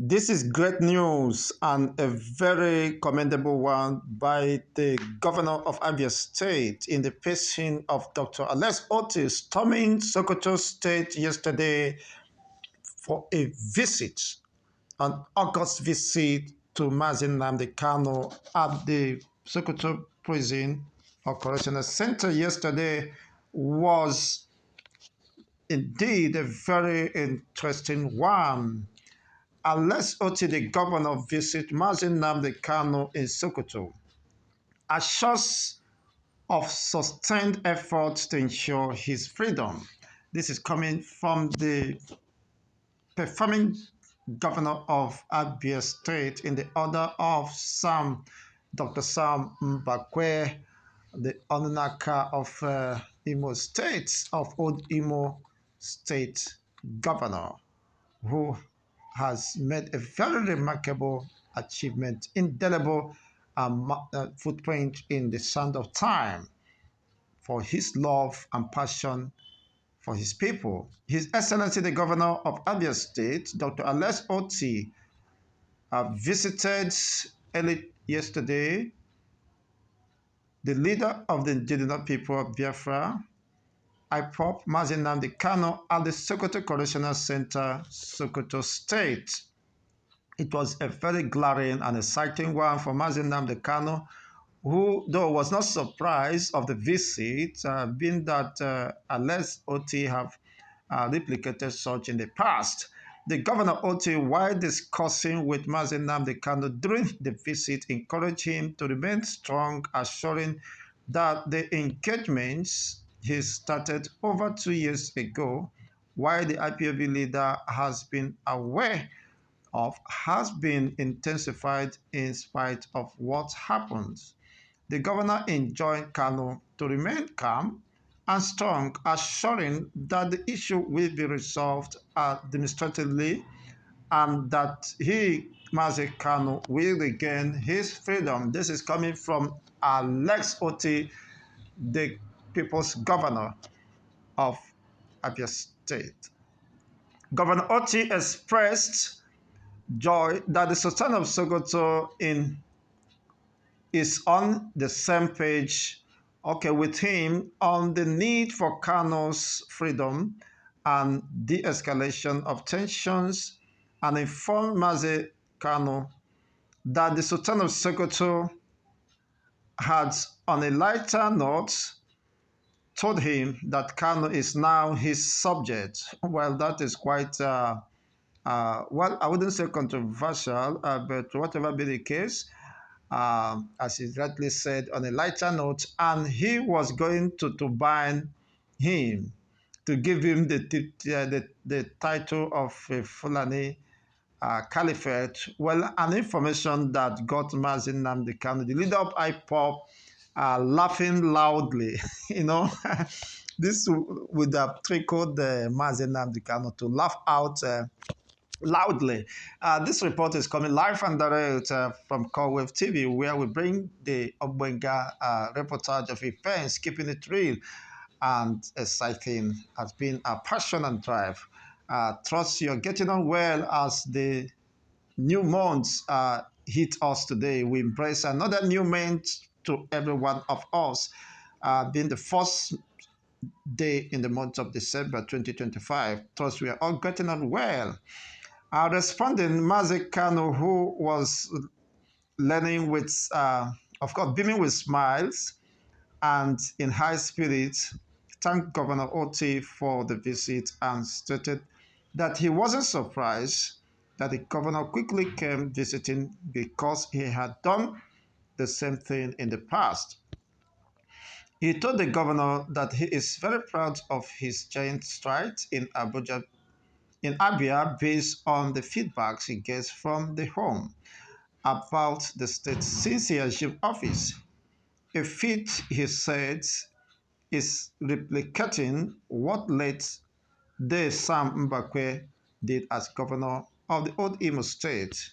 This is great news and a very commendable one by the governor of Abia State in the person of Dr. Allex Otti storming Sokoto State yesterday for a visit, an August visit to Nnamdi Kanu at the Sokoto prison or correctional center yesterday was indeed a very interesting one. Unless Otti, the governor, visit Nnamdi Kanu in Sokoto, assures of sustained efforts to ensure his freedom. This is coming from the performing governor of Abia State in the order of Dr. Sam Mbakwe, the Onunaka of Imo State, of Old Imo State governor, who has made a very remarkable achievement, indelible footprint in the sand of time for his love and passion for his people. His Excellency the Governor of Abia State, Dr. Allex Otti, visited early yesterday the leader of the indigenous people of Biafra, Ipob, Nnamdi Kanu, at the Sokoto Correctional Center, Sokoto State. It was a very glaring and exciting one for Nnamdi Kanu, who, though was not surprised of the visit, being that Allex Otti have replicated such in the past. The governor Otti, while discussing with Nnamdi Kanu during the visit, encouraged him to remain strong, assuring that the engagements he started over 2 years ago, while the IPOB leader has been aware of, has been intensified in spite of what happens. The governor enjoined Kanu to remain calm and strong, assuring that the issue will be resolved administratively and that he, Mazi Kanu, will regain his freedom. This is coming from Allex Otti, the people's governor of Abia State. Governor Otti expressed joy that the Sultan of Sokoto is on the same page, with him on the need for Kanu's freedom and de-escalation of tensions, and informed Mazi Kanu that the Sultan of Sokoto had, on a lighter note, told him that Kanu is now his subject. Well, that is quite, well, I wouldn't say controversial, but whatever be the case, as he rightly said, on a lighter note, and he was going to bind him, to give him the title of Fulani Caliphate. Well, an information that got Nnamdi Kanu, the leader of Ipob, laughing loudly. This would have trickled Nnamdi Kanu to laugh out loudly. This report is coming live and direct from Callwave TV, where we bring the Obenga reportage of events, keeping it real and exciting. Has been a passion and drive. Trust you're getting on well as the new months hit us today. We embrace another new month to every one of us, being the first day in the month of December 2025. Trust we are all getting on well. Responding, Mazi Kanu, who was learning with, of course, beaming with smiles and in high spirits, thanked Governor Otti for the visit and stated that he wasn't surprised that the governor quickly came visiting because he had done the same thing in the past. He told the governor that he is very proud of his giant strides in Abia based on the feedbacks he gets from the home about the state since he assumed office. A feat, he said, is replicating what late the Sam Mbakwe did as governor of the old Imo State,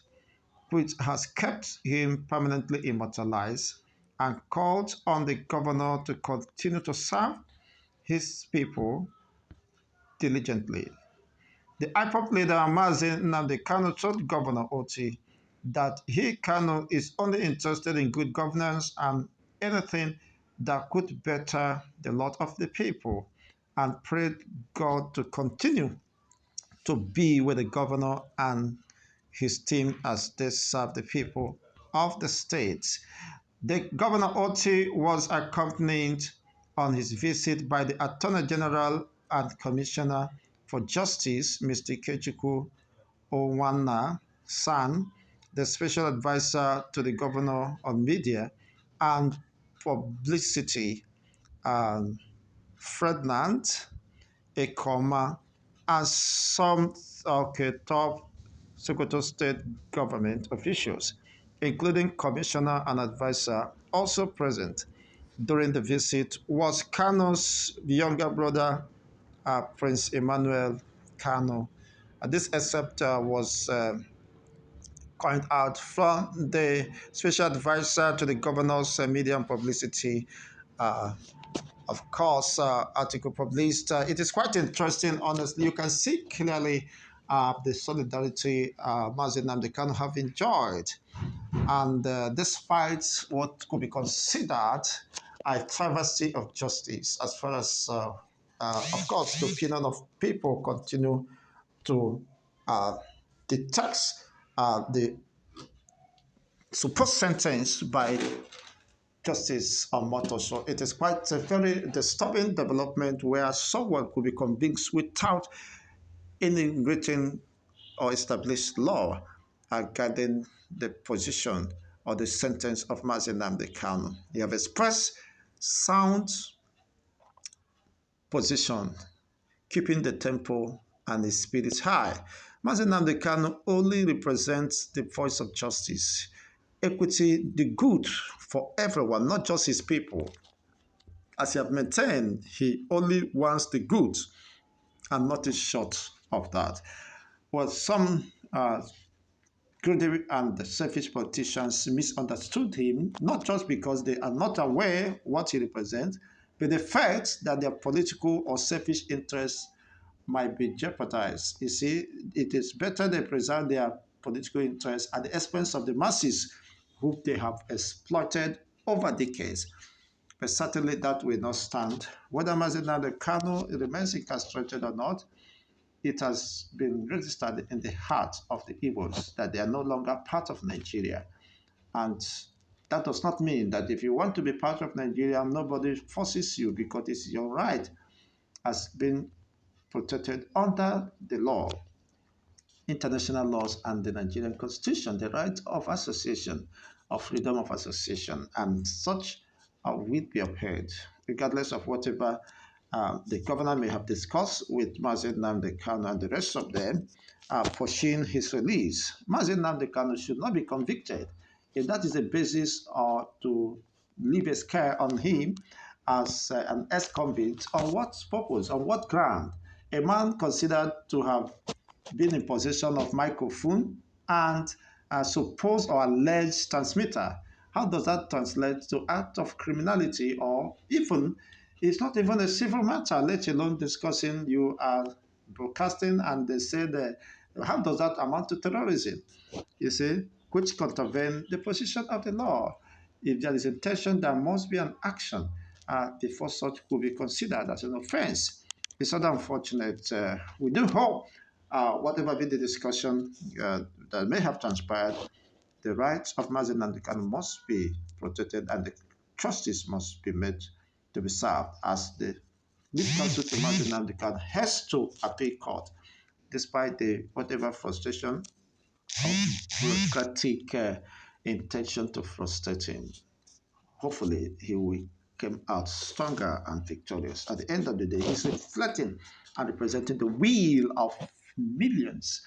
which has kept him permanently immortalized, and called on the governor to continue to serve his people diligently. The Ipob leader Mazi Nnamdi Kanu told Governor Otti that he, Kanu, is only interested in good governance and anything that could better the lot of the people, and prayed God to continue to be with the governor and his team as they serve the people of the state. The Governor Otti was accompanied on his visit by the Attorney General and Commissioner for Justice, Mr. Ikechukwu Owana San, the Special Advisor to the Governor on Media and Publicity, um, Ferdinand Ekoma, and some top Sokoto state government officials, including commissioner and advisor. Also present during the visit was Kano's younger brother, Prince Emmanuel Kano. This except was coined out from the special advisor to the governor's media and publicity uh, of course, article published. It is quite interesting, honestly. You can see clearly the solidarity Mazi Nnamdi Kanu have enjoyed. And despite what could be considered a travesty of justice, as far as, of course, the opinion of people continue to uh, detect the supposed sentence by justice on motor. So it is quite a very disturbing development where someone could be convicted without any written or established law guiding the position or the sentence of Mazi Nnamdi Kanu. He have expressed sound position, keeping the tempo and the spirit high. Mazi Nnamdi Kanu only represents the voice of justice, equity, the good for everyone, not just his people. As he have maintained, he only wants the good and nothing short of that. Well, some greedy and selfish politicians misunderstood him, not just because they are not aware what he represents, but the fact that their political or selfish interests might be jeopardized. You see, it is better they preserve their political interests at the expense of the masses who they have exploited over decades. But certainly that will not stand. Whether Mazi Nnamdi Kanu remains incarcerated or not, it has been registered in the heart of the Igbos that they are no longer part of Nigeria. And that does not mean that if you want to be part of Nigeria, nobody forces you because it's your right has been protected under the law, international laws, and the Nigerian constitution, the right of association, of freedom of association, and such will be upheld, regardless of whatever the governor may have discussed with Mazi Nnamdi Kanu and the rest of them, pushing his release. Mazi Nnamdi Kanu should not be convicted. If that is the basis to leave a scare on him as an ex-convict, on what purpose, on what ground? A man considered to have been in possession of microphone and a supposed or alleged transmitter. How does that translate to act of criminality, or even it's not even a civil matter, let alone discussing you are broadcasting and they say that how does that amount to terrorism? You see, which contravene the position of the law. If there is intention, there must be an action before such could be considered as an offense. It's not unfortunate. We do hope, whatever be the discussion that may have transpired, the rights of Mazi Nnamdi Kanu must be protected and the justice must be made to be served as the lead counsel to Mazi Nnamdi Kanu has to appeal court despite the whatever frustration or bureaucratic intention to frustrate him. Hopefully, he will come out stronger and victorious. At the end of the day, he's reflecting and representing the will of millions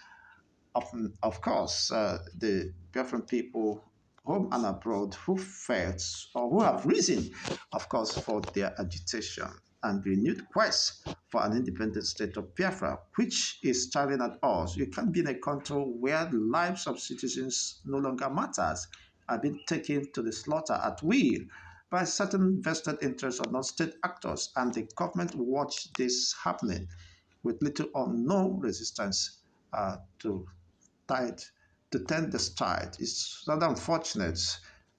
of, of course, the different people home and abroad who felt or who have risen, of course, for their agitation and renewed quest for an independent state of Biafra, which is staring at us. You can't be in a country where the lives of citizens no longer matters, are being taken to the slaughter at will by certain vested interests of non-state actors, and the government watch this happening. with little or no resistance to tide, to turn the tide. It's rather unfortunate,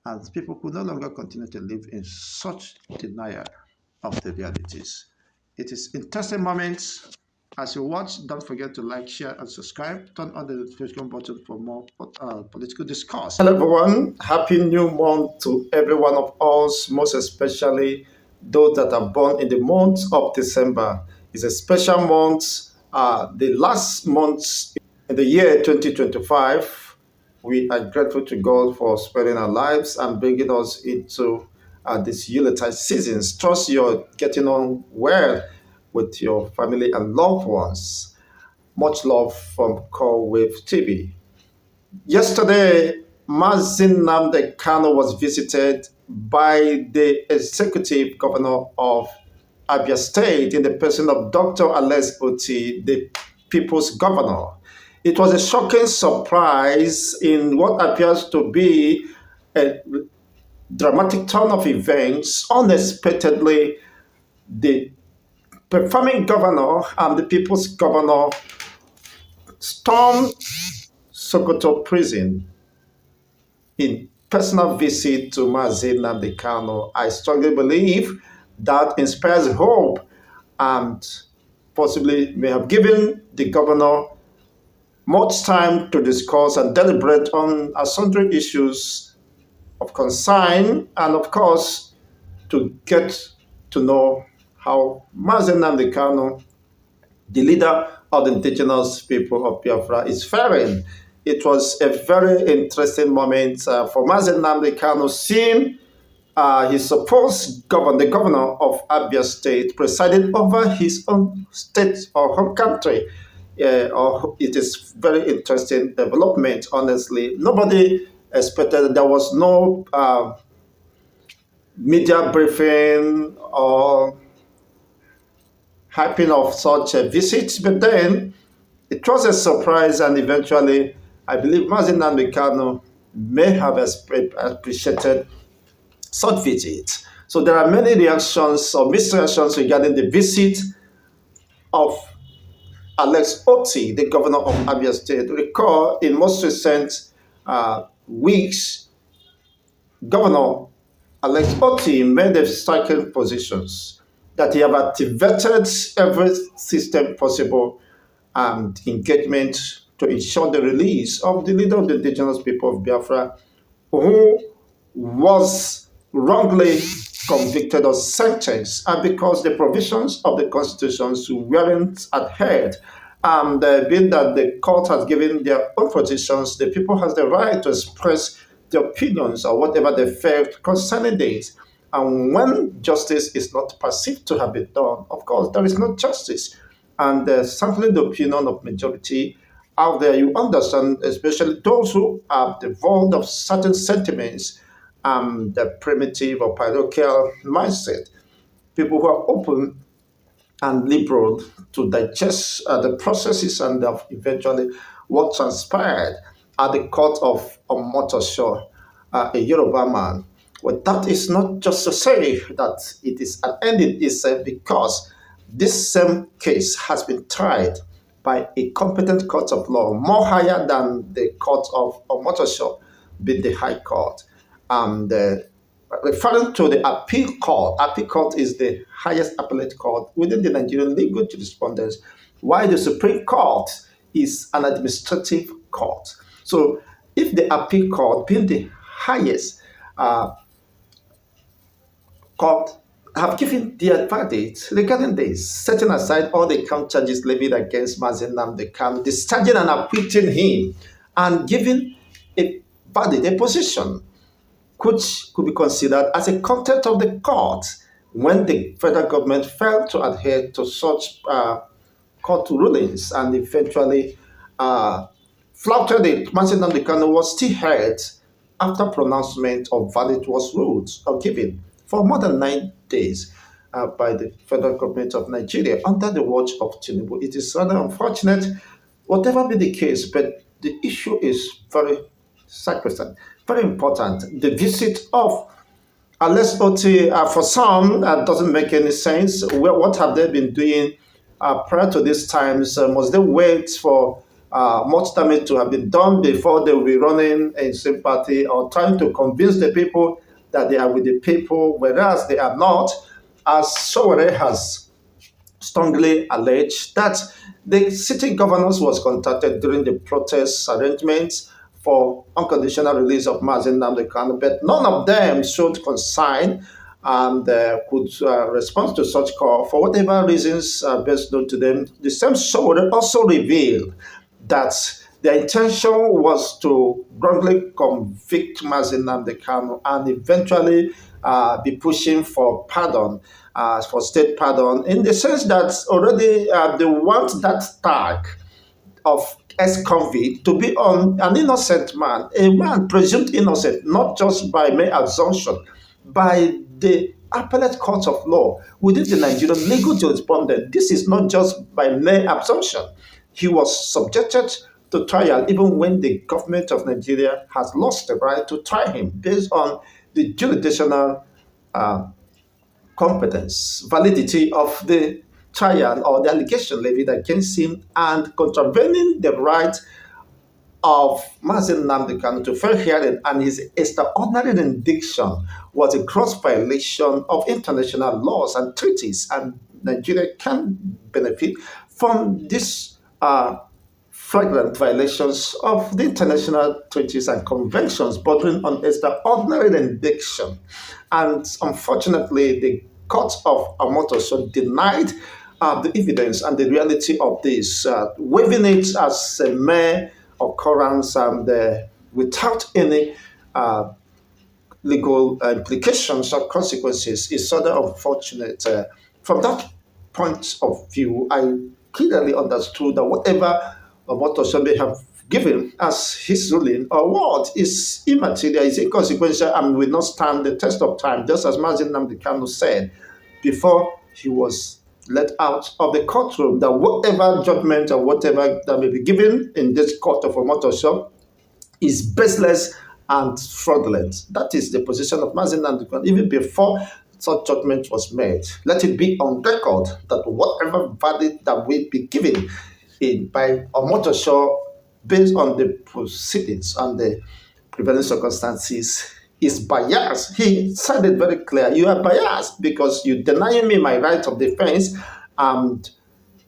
and people could no longer continue to live in such denial of the realities. It is interesting moments. As you watch, don't forget to like, share, and subscribe. Turn on the notification button for more political discourse. Hello, everyone. Happy new month to every one of us, most especially those that are born in the month of December. It's a special month, the last month in the year 2025. We are grateful to God for sparing our lives and bringing us into this Yuletide seasons. Trust you're getting on well with your family and loved ones. Much love from Call Wave TV. Yesterday, Mazin Nnamdi Kanu was visited by the executive governor of Abia State in the person of Dr. Allex Otti, the people's governor. It was a shocking surprise in what appears to be a dramatic turn of events. Unexpectedly, the performing governor and the people's governor stormed Sokoto prison in personal visit to Mazin Nnamdi Kanu. I strongly believe that inspires hope and possibly may have given the governor much time to discuss and deliberate on sundry issues of concern, and of course to get to know how Mazin Nnamdi Kanu, the leader of the indigenous people of Biafra, is faring. It was a very interesting moment for Mazin Nnamdi Kanu, seeing his supposed governor, the governor of Abia State, presided over his own state or home country. It is very interesting development, honestly. Nobody expected, there was no media briefing or hyping of such a visit, but then it was a surprise, and eventually, I believe Mazin Nnamdi Kanu may have appreciated such visit. So there are many reactions or misreactions regarding the visit of Allex Otti, the governor of Abia State. Recall, in most recent weeks, Governor Allex Otti made a striking positions that he have activated every system possible and engagement to ensure the release of the leader of the indigenous people of Biafra, who was wrongly convicted or sentenced, and because the provisions of the constitutions weren't adhered, and being that the court has given their own positions, the people has the right to express their opinions or whatever they felt concerning this. And when justice is not perceived to have been done, of course, there is no justice. And certainly the opinion of majority out there, you understand, especially those who are devoid of certain sentiments, the primitive or parochial mindset, people who are open and liberal to digest the processes and eventually what transpired at the court of Omotosho, a Yoruba man. Well, that is not just to say that it is an end in itself, because this same case has been tried by a competent court of law, more higher than the court of Omotosho, being the High Court. And referring to the appeal court is the highest appellate court within the Nigerian legal jurisprudence, while the Supreme Court is an administrative court. So if the appeal court, being the highest court, have given their verdict regarding this, setting aside all the count charges levied against Mazin Nnamdi Kanu, discharging and acquitting him, and giving a verdict, a position, which could be considered as a contempt of the court when the federal government failed to adhere to such court rulings and eventually flouted it. Mazin Nnamdi Kanu was still heard after pronouncement of verdict was ruled or given for more than 9 days by the federal government of Nigeria under the watch of Tinubu. It is rather unfortunate, whatever be the case, but the issue is very sacrosanct, very important. The visit of Allex Otti, for some, doesn't make any sense. What have they been doing prior to these times? Must they wait for much damage to have been done before they will be running in sympathy or trying to convince the people that they are with the people, whereas they are not, as Sowore has strongly alleged that the city governors was contacted during the protest arrangements for unconditional release of Mazen Nnamdi Kanu, but none of them showed concern and could respond to such call for whatever reasons best known to them. The same Sowore also revealed that their intention was to wrongly convict Mazen Nnamdi Kanu and eventually be pushing for pardon, for state pardon, in the sense that already they want that tag of ex-convict to be on an innocent man, a man presumed innocent, not just by mere assumption, by the appellate court of law within the Nigerian legal jurisprudence. This is not just by mere assumption. He was subjected to trial even when the government of Nigeria has lost the right to try him based on the jurisdictional uh, competence, validity of the trial or the allegation levied against him, and contravening the right of Mazen Nnamdi Kanu to fair hearing and his extraordinary rendition was a gross violation of international laws and treaties, and Nigeria can benefit from these flagrant violations of the international treaties and conventions bordering on extraordinary rendition. And unfortunately, the court of Omotosho denied the evidence and the reality of this, waiving it as a mere occurrence and without any legal implications or consequences is sort of unfortunate. From that point of view, I clearly understood that whatever Omotosho may have given as his ruling or what is immaterial, is inconsequential, and will not stand the test of time, just as Mazen Nnamdi Kanu said before he was let out of the courtroom, that whatever judgment or whatever that may be given in this court of Omotosho is baseless and fraudulent. That is the position of Mazen Nnamdi Kanu even before such judgment was made. Let it be on record that whatever verdict that will be given in by Omotosho based on the proceedings and the prevailing circumstances is biased. He said it very clear. You are biased because you deny me my right of defense and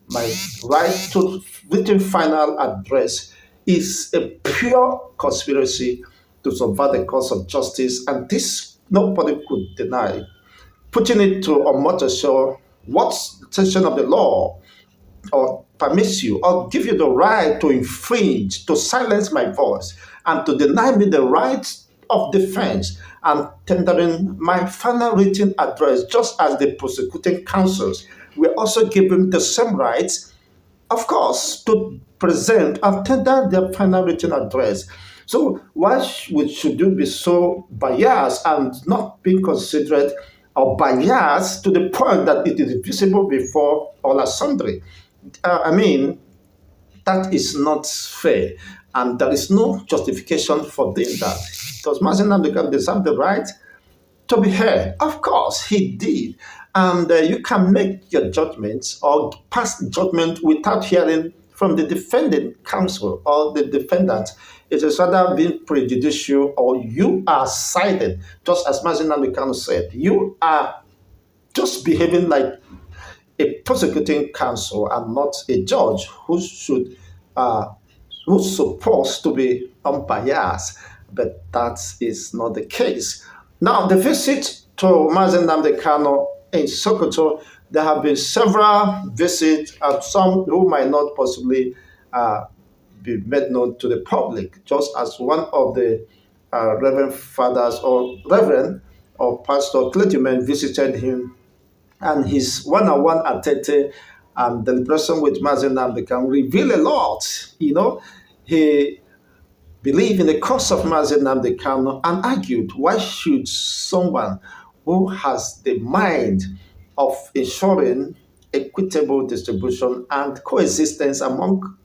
my right to written final address is a pure conspiracy to subvert the course of justice, and this nobody could deny. Putting it to Omotosho, what section of the law or permits you or give you the right to infringe, to silence my voice, and to deny me the right of defense and tendering my final written address, just as the prosecuting counsels were also given the same rights, of course, to present and tender their final written address. So why should you be so biased and not being considerate or biased to the point that it is visible before all assembly? I mean, that is not fair, and there is no justification for doing that. Does Mazen Nnamdi Kanu deserve the right to be heard? Of course, he did. And you can make your judgments or pass judgment without hearing from the defending counsel or the defendant. It is rather being prejudicial, or you are sided, just as Mazen Nnamdi Kanu said. You are just behaving like a prosecuting counsel and not a judge who's supposed to be unbiased, but that is not the case. Now, the visit to Mazen Nnamdi Kanu in Sokoto, there have been several visits, some who might not possibly be made known to the public, just as one of the Reverend Fathers or Reverend or Pastor clergymen visited him, and his one-on-one attete and deliberation with Mazen Nnamdi can reveal a lot. He believed in the cause of Mazen Nnamdi Kanu and argued, why should someone who has the mind of ensuring equitable distribution and coexistence among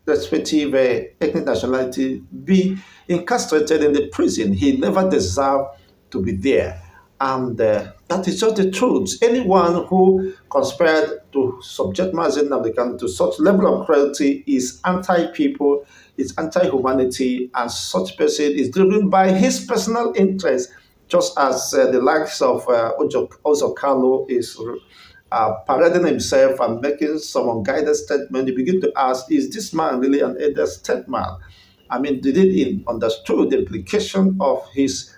respective ethnic nationality be incarcerated in the prison? He never deserved to be there. And that is just the truth. Anyone who conspired to subject Mazen Nnamdi to such level of cruelty is anti-people, is anti-humanity, and such person is driven by his personal interest, just as the likes of Ozokalo is parading himself and making some unguided statement. You begin to ask, is this man really an elder statesman? I mean, did he understood the implication of his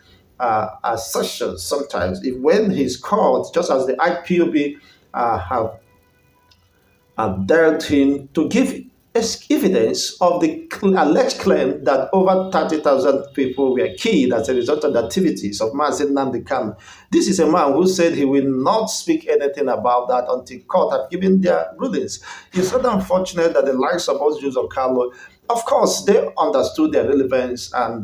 assertions sometimes? If when he's called, just as the IPOB have dared him to give evidence of the alleged claim that over 30,000 people were killed as a result of the activities of Mazen Nnamdi Kanu. This is a man who said he will not speak anything about that until court have given their rulings. It's not unfortunate that the likes of us Jews of Carlo, of course, they understood their relevance and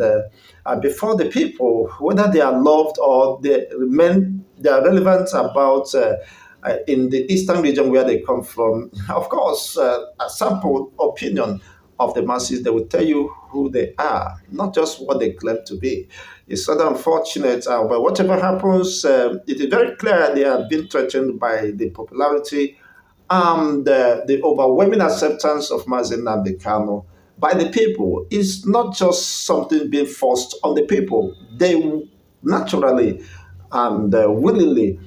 before the people, whether they are loved or they are relevant about in the eastern region where they come from. Of course, a sample opinion of the masses, they will tell you who they are, not just what they claim to be. It's rather unfortunate, but whatever happens, it is very clear they have been threatened by the popularity and the overwhelming acceptance of Mazen Nnamdi Kanu by the people. Is not just something being forced on the people. They naturally and willingly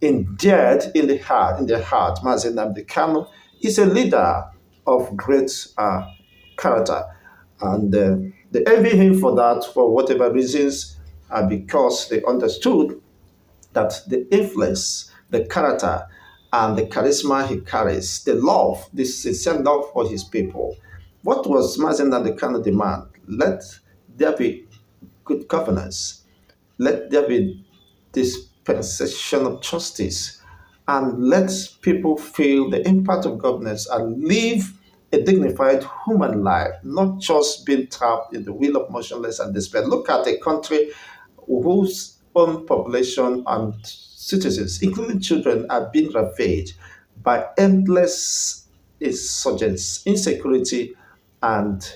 endeared in the heart, in their heart. Mazen Nnamdi Kanu is a leader of great character, and they envy him for that for whatever reasons, because they understood that the influence, the character, and the charisma he carries, the love, the sincere love for his people. What was Mazen Nnamdi Kanu demand? Let there be good governance. Let there be dispensation of justice, and let people feel the impact of governance and live a dignified human life, not just being trapped in the wheel of motionless and despair. Look at a country whose own population and citizens, including children, are being ravaged by endless insurgents, insecurity, and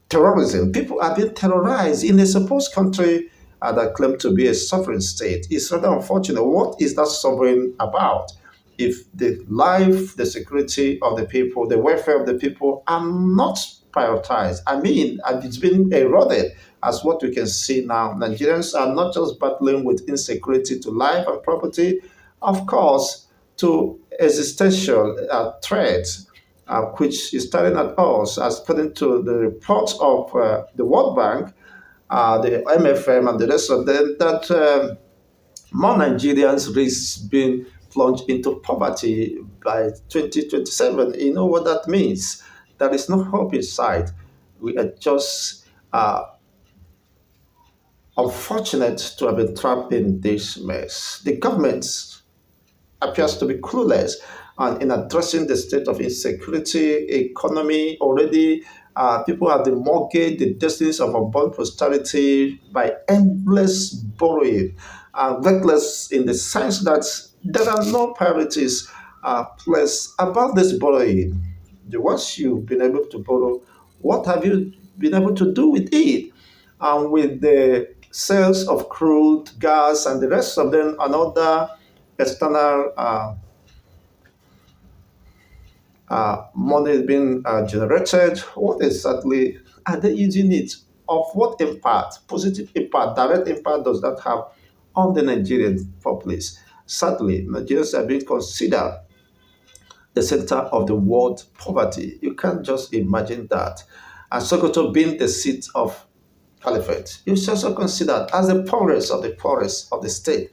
terrorism. People are being terrorized in a supposed country that claim to be a sovereign state. It's rather unfortunate. What is that sovereign about? If the life, the security of the people, the welfare of the people are not prioritized, I mean, and it's been eroded as what we can see now. Nigerians are not just battling with insecurity to life and property, of course, to existential threats which is staring at us, as according to the reports of the World Bank, the MFM, and the rest of them, that more Nigerians risk being plunged into poverty by 2027. You know what that means? There is no hope in sight. We are just unfortunate to have been trapped in this mess. The government appears to be clueless and in addressing the state of insecurity, economy. Already, people have mortgaged the destinies of unborn posterity by endless borrowing, reckless in the sense that there are no priorities placed above this borrowing. The ones you've been able to borrow, what have you been able to do with it? And with the sales of crude, gas, and the rest of them, and other external money being generated, what exactly are they using it? Of what impact, positive impact, direct impact does that have on the Nigerian populace? Sadly, Nigerians are being considered the center of the world poverty. You can't just imagine that. And Sokoto being the seat of caliphate, you should also consider as the poorest of the state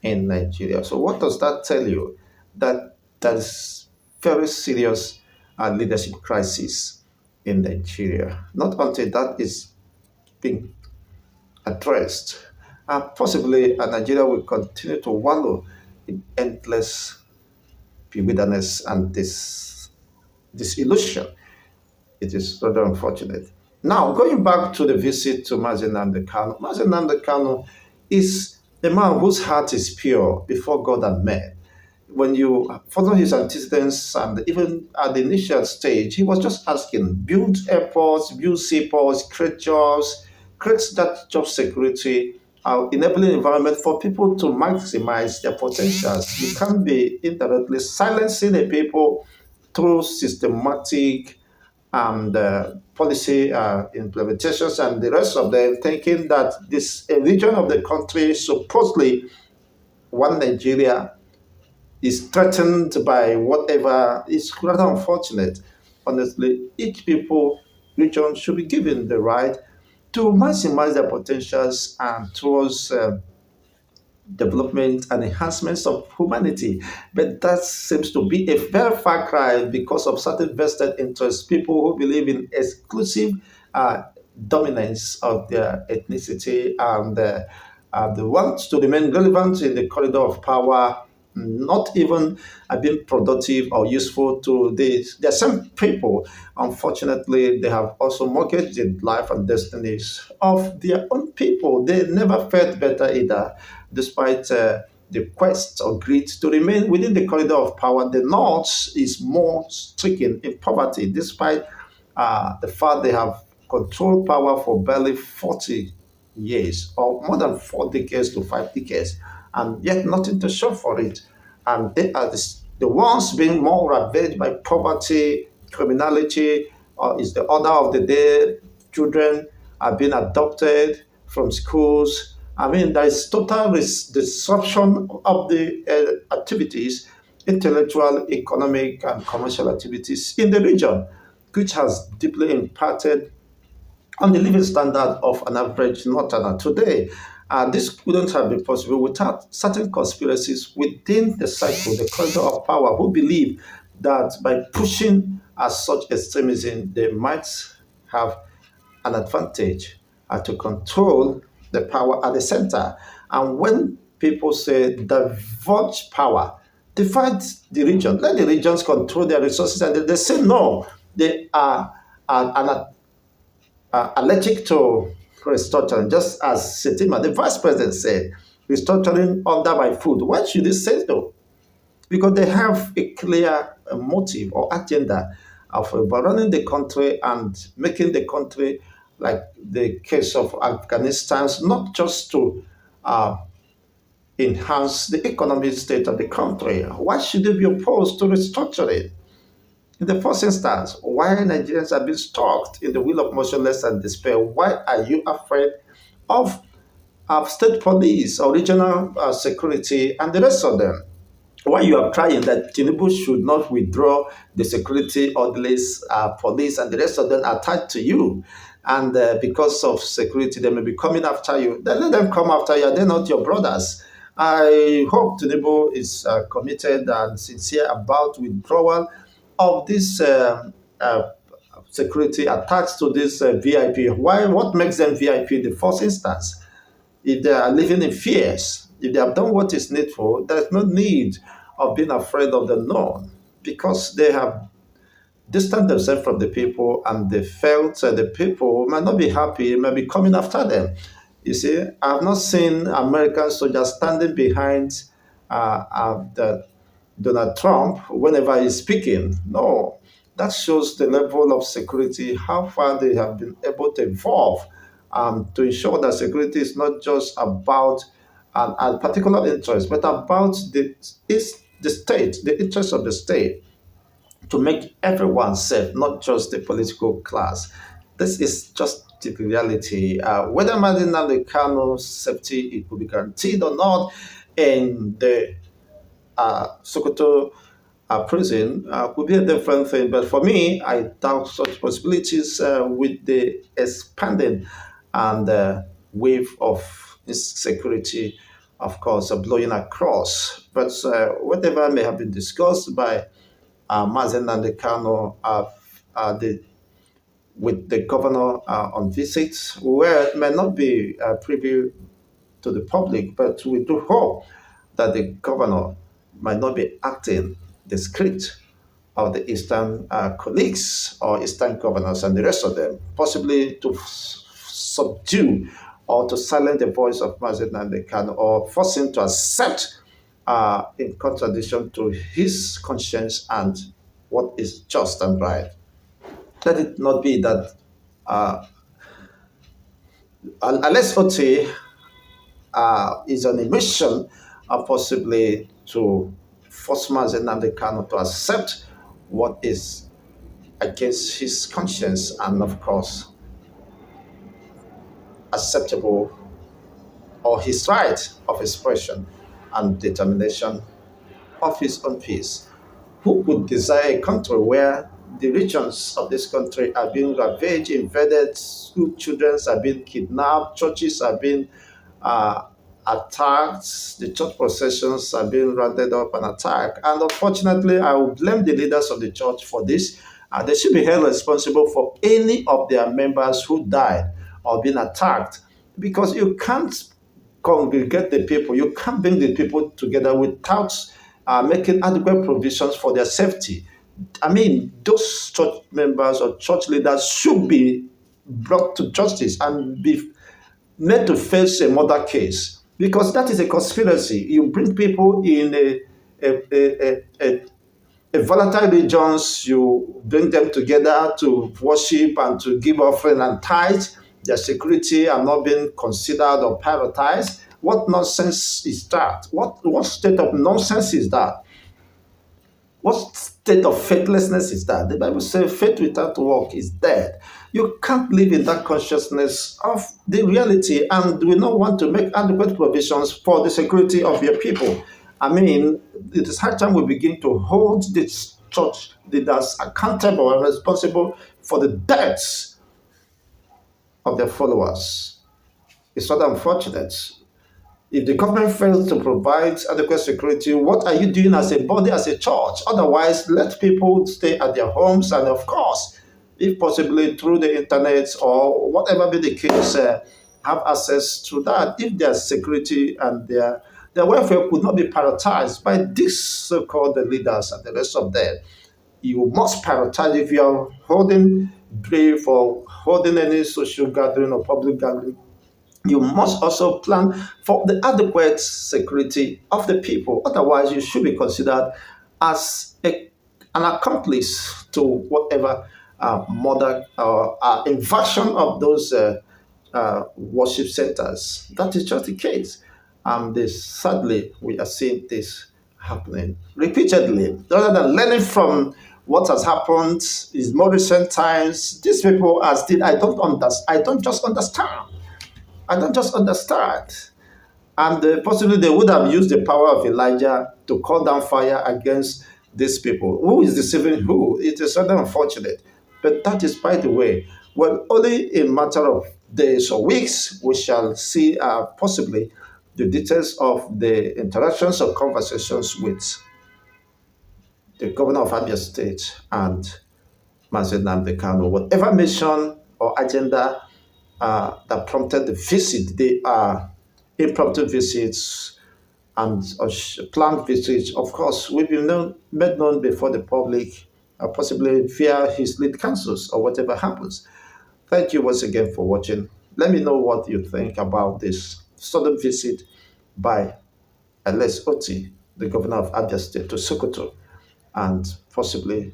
in Nigeria. So what does that tell you? That there is very serious leadership crisis in Nigeria. Not until that is being addressed, possibly Nigeria will continue to wallow in endless wilderness and this illusion. It is rather unfortunate. Now, going back to the visit to Mazen Nnamdi Kanu, Mazen Nnamdi Kanu is a man whose heart is pure before God and men. When you follow his antecedents, and even at the initial stage, he was just asking, build airports, build seaports, create jobs, create that job security, enabling environment for people to maximize their potentials. You can't be indirectly silencing a people through systematic and policy implementations and the rest of them, thinking that this a region of the country, supposedly one Nigeria, is threatened by whatever. Is rather unfortunate. Honestly, each people region should be given the right to maximize their potentials and towards development and enhancements of humanity. But that seems to be a very far cry because of certain vested interests, people who believe in exclusive uh, dominance of their ethnicity and they want to remain relevant in the corridor of power, not even being productive or useful to the same people. Unfortunately, they have also mortgaged the life and destinies of their own people. They never felt better either, despite the quest or greed to remain within the corridor of power. The North is more stricken in poverty, despite the fact they have controlled power for barely 40 years or more than 4 decades to 5 decades, and yet nothing to show for it. And they are the ones being more ravaged by poverty, criminality, or is the order of the day. Children are being adopted from schools. I mean, there is total disruption of the activities, intellectual, economic, and commercial activities in the region, which has deeply impacted on the living standard of an average northerner today. This wouldn't have been possible without certain conspiracies within the cycle, the corridor of power, who believe that by pushing as such extremism, they might have an advantage to control the power at the center. And when people say divulge power, divide the region, let the regions control their resources, and they say no, they are allergic to restructuring, just as Setima, the vice president, said, restructuring under my foot. Why should they say so? Because they have a clear motive or agenda of running the country and making the country like the case of Afghanistan, not just to uh, enhance the economic state of the country. Why should they be opposed to restructuring? In the first instance, why Nigerians have been stuck in the wheel of motionless and despair? Why are you afraid of state police or regional security and the rest of them? Why you are crying that Tinubu should not withdraw the security orderlies, police, and the rest of them attached to you? And because of security, they may be coming after you. Then let them come after you. They're not your brothers. I hope Tinubu is committed and sincere about withdrawal of this security attached to this VIP. Why? What makes them VIP in the first instance? If they are living in fears, if they have done what is needful, there's no need of being afraid of the known because they have distanced themselves from the people and they felt the people might not be happy, might be coming after them. You see, I have not seen American soldiers standing behind the Donald Trump whenever he's speaking. No, that shows the level of security, how far they have been able to evolve to ensure that security is not just about a particular interest, but about the state, the interest of the state to make everyone safe, not just the political class. This is just the reality. Whether Nnamdi Kanu safety it will be guaranteed or not in the Sokoto prison could be a different thing. But for me, I doubt such possibilities with the expanding and wave of insecurity, of course, blowing across. But whatever may have been discussed by Mazen and the Kano with the governor on visits, where it may not be privy to the public, but we do hope that the governor might not be acting the script of the Eastern colleagues or Eastern governors and the rest of them, possibly to subdue or to silence the voice of Mazen Khan or force him to accept in contradiction to his conscience and what is just and right. Let it not be that Allex Otti is on a mission, possibly to force Mazen Nnamdi Kanu to accept what is against his conscience and, of course, acceptable or his right of expression and determination of his own peace. Who would desire a country where the regions of this country are being ravaged, invaded, school children are being kidnapped, churches are being uh, attacked, the church processions are being rounded up and attacked. And unfortunately, I will blame the leaders of the church for this. They should be held responsible for any of their members who died or been attacked because you can't congregate the people, you can't bring the people together without making adequate provisions for their safety. I mean, those church members or church leaders should be brought to justice and be made to face a murder case because that is a conspiracy. You bring people in a volatile regions, you bring them together to worship and to give offering and tithe. Their security are not being considered or prioritized. What nonsense is that? What state of nonsense is that? What state of faithlessness is that? The Bible says faith without work is dead. You can't live in that consciousness of the reality and we not want to make adequate provisions for the security of your people. I mean, it is high time we begin to hold these church leaders accountable and responsible for the deaths of their followers. It's not unfortunate. If the government fails to provide adequate security, what are you doing as a body, as a church? Otherwise, let people stay at their homes and, of course, if possibly through the internet or whatever be the case, have access to that. If their security and their welfare could not be prioritized by these so-called leaders and the rest of them, you must prioritize if you are holding brief or holding any social gathering or public gathering. You must also plan for the adequate security of the people. Otherwise, you should be considered as an accomplice to whatever murder or invasion of those worship centers. That is just the case. Sadly, we are seeing this happening repeatedly. Rather than learning from what has happened in more recent times, these people are still, I don't just understand. I don't just understand. And possibly they would have used the power of Elijah to call down fire against these people. Who is deceiving who? It is rather unfortunate. But that is, by the way, well, only in a matter of days or weeks, we shall see possibly the details of the interactions or conversations with the governor of Abia State and Mazen Nnamdi Kanu. Whatever mission or agenda that prompted the visit. They are impromptu visits and planned visits. Of course, we've been made known before the public, possibly via his lead counsels or whatever happens. Thank you once again for watching. Let me know what you think about this sudden visit by Allex Otti, the governor of Abia State, to Sokoto, and possibly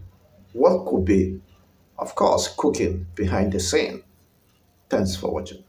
what could be, of course, cooking behind the scene. Thanks for watching.